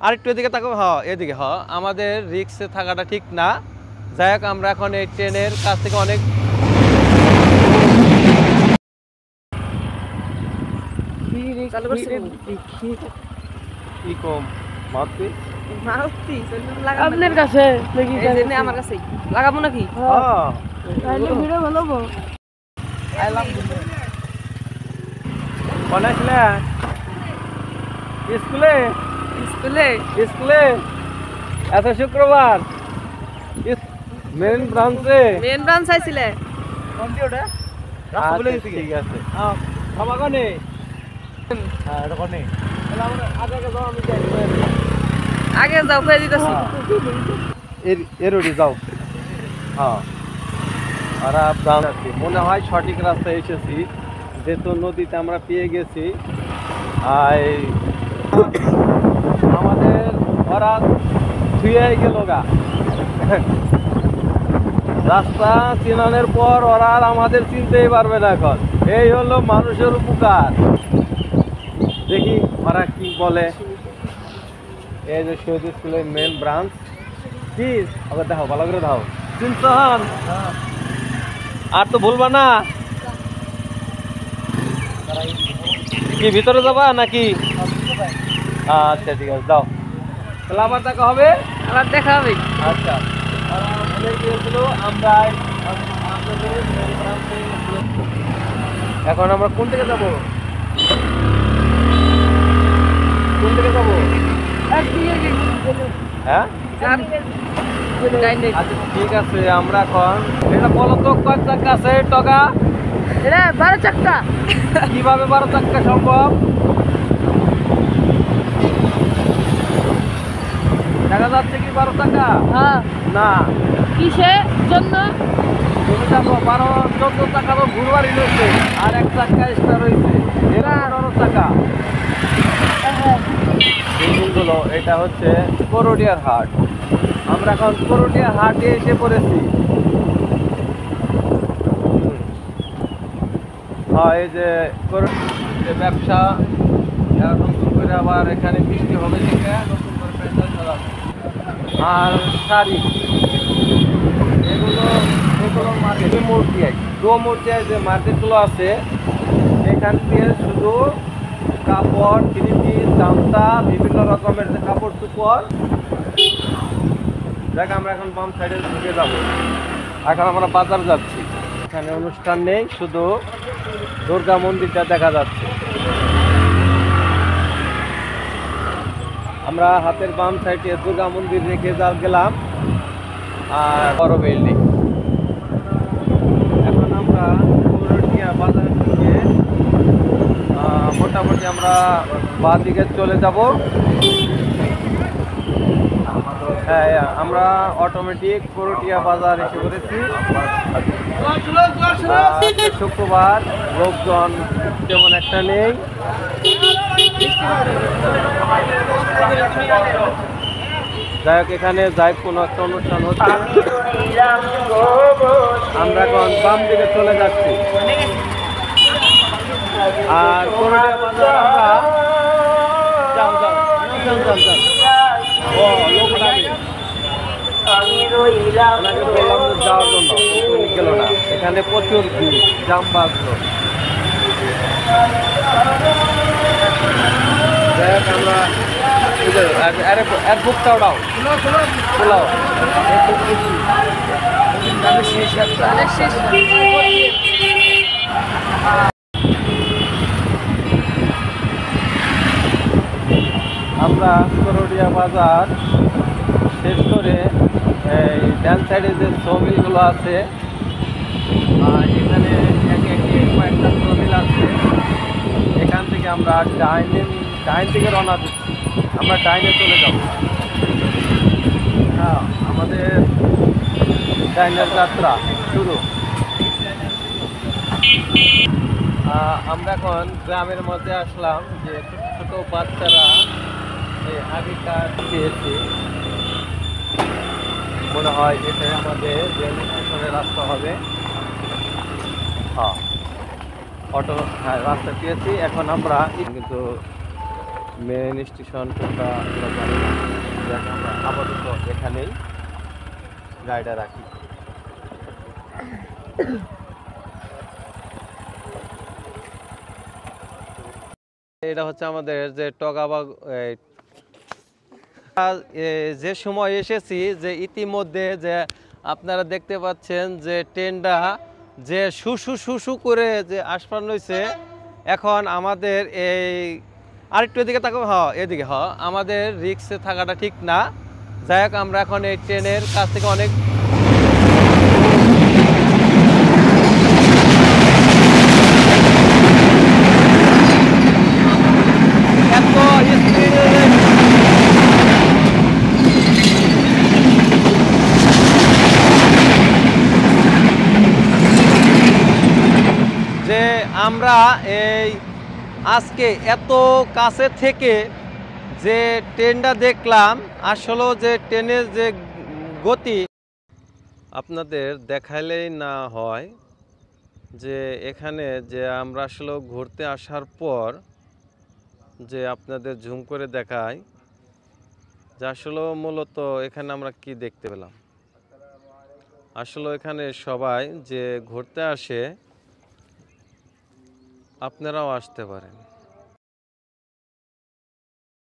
আর একটু এদিকে তাকাবো, এদিকে আমাদের রিক্সে থাকাটা ঠিক না। যাই হোক, আমরা এখন এই ট্রেনের কাছ থেকে অনেক আপনার কাছে আমার কাছে লাগাবো নাকি? স্কুলে স্কুলে স্কুলে এত শুক্রবার মেন ব্রাঞ্চে মেন ব্রাঞ্চ আইছিলে ঠিক আছে সমাগনে আগে যাও করে দিতেছি এরোডি যাও। আর মনে হয় সঠিক রাস্তায় এসেছি, যেহেতু নদীতে আমরা পেয়ে গেছি। আমাদের ওরা ধুয়ে গেল গা রাস্তা চিনানোর পর ওরা আর আমাদের চিনতেই পারবে না। এখন এই হলো মানুষের উপকার। দেখি ওরা কি বলে। এই যে শহীদ স্কুলের মেন ব্রাঞ্চ, প্লিজ ওকে দেখো, ভালো করে দাও। চিনছন আর তো ভুলবা না। কি ভিতরে যাবা নাকি? আচ্ছা ঠিক আছে, যাও। তাহলে আবার দেখা হবে। আবার দেখা হবে। আচ্ছা, আমরা এখন আমরা কোন দিকে যাবো? কোন দিকে যাবো? হ্যাঁ আচ্ছা ঠিক আছে। আমরা এখন এটা বলো তো কয় চাক্কা আছে টগা? এটা 12 চাক্কা। কিভাবে 12 চাক্কা সম্ভব? দেখা যাচ্ছে কি 12 চাক্কা? হ্যাঁ না, কিসের জন্য? তুমি দেখো 12-14 চাকা তো ঘুরবারই রয়েছে, আর এক চাক্কা এক্সট্রা রয়েছে, এরা 18 চাকা। বিল্ডিংগুলো এটা হচ্ছে করটিয়ার হাট। আমরা এখন করটিয়ার হাটে এসে পড়েছি। এই যে ব্যবসা নতুন করে আবার এখানে বৃষ্টি হবে থেকে নতুন করে প্যান্ডেল চালাচ্ছে। আর শাড়ি এগুলো মার্কেট মূর্তিয়ায় যে মার্কেটগুলো আছে, এখান থেকে শুধু কাপড়, থ্রি পিস, গামছা, বিভিন্ন রকমের যে কাপড় চোপড়। দেখ আমরা এখন বাম সাইডে ঢুকে যাবো। এখন আমরা বাজার যাচ্ছি। এখানে অনুষ্ঠান নেই, শুধু দুর্গা মন্দিরটা দেখা যাচ্ছে। আমরা হাতের বাম সাইডে দুর্গা মন্দির রেখে গেলাম, আর বড় বিল্ডিং। এখন আমরা করটিয়া বাজার থেকে মোটামুটি আমরা বাঁ দিকে চলে যাব। হ্যাঁ, আমরা অটোমেটিক করটিয়া বাজার এসে পড়েছি। শুক্রবার, লোকজন তেমন একটা নেই। যাই হোক, এখানে যাই কোনো একটা অনুষ্ঠান হচ্ছে। আমরা এখন বাম দিকে চলে যাচ্ছি। আর করটিয়া বাজার আমরা যাওয়ার জন্য গেল না, এখানে প্রচুর ভিড়, জাম বাঁধলো। আমরা বুকটাও দাও, খোলাও। আমরা করটিয়া বাজার শেষ করে এই ডান সাইডে যে সমিলগুলো আছে, এখানে কয়েকটা সমিল আছে। এখান থেকে আমরা ডাইন থেকে রওনা দিচ্ছি। আমরা ডাইনে চলে যাব। হ্যাঁ, আমাদের ডাইনের যাত্রা শুরু। আমরা এখন গ্রামের মধ্যে আসলাম, যে ছোট বাচ্চারা আগেকার পেয়েছে। মনে হয় এটাই আমাদের রেল স্টেশনের রাস্তা হবে। হ্যাঁ, রাস্তা পেয়েছি। এখন আমরা কিন্তু মেন স্টেশন কোনটা আমরা জানি না। যাক, আমরা আপাতত এখানেই গাড়িটা রাখি। এটা হচ্ছে আমাদের যে টগাবাগ যে সময় এসেছি, যে ইতিমধ্যে যে আপনারা দেখতে পাচ্ছেন যে ট্রেনটা যে শুশু শুশু করে যে আসপান হয়েছে। এখন আমাদের এই আরেকটু এদিকে তাকাবো, এদিকে আমাদের রিক্সে থাকাটা ঠিক না। যাই হোক, আমরা এখন এই ট্রেনের কাছ থেকে অনেক এত স্পিডে যে আমরা এই আজকে এত কাছে থেকে যে ট্রেনটা দেখলাম, আসলে যে ট্রেনের যে গতি আপনাদের দেখাইলেই না হয়। যে এখানে যে আমরা আসলে ঘুরতে আসার পর যে আপনাদের ঝুম করে দেখাই যে আসলে মূলত এখানে আমরা কি দেখতে পেলাম। আসলে এখানে সবাই যে ঘুরতে আসে, আপনারাও আসতে পারেন।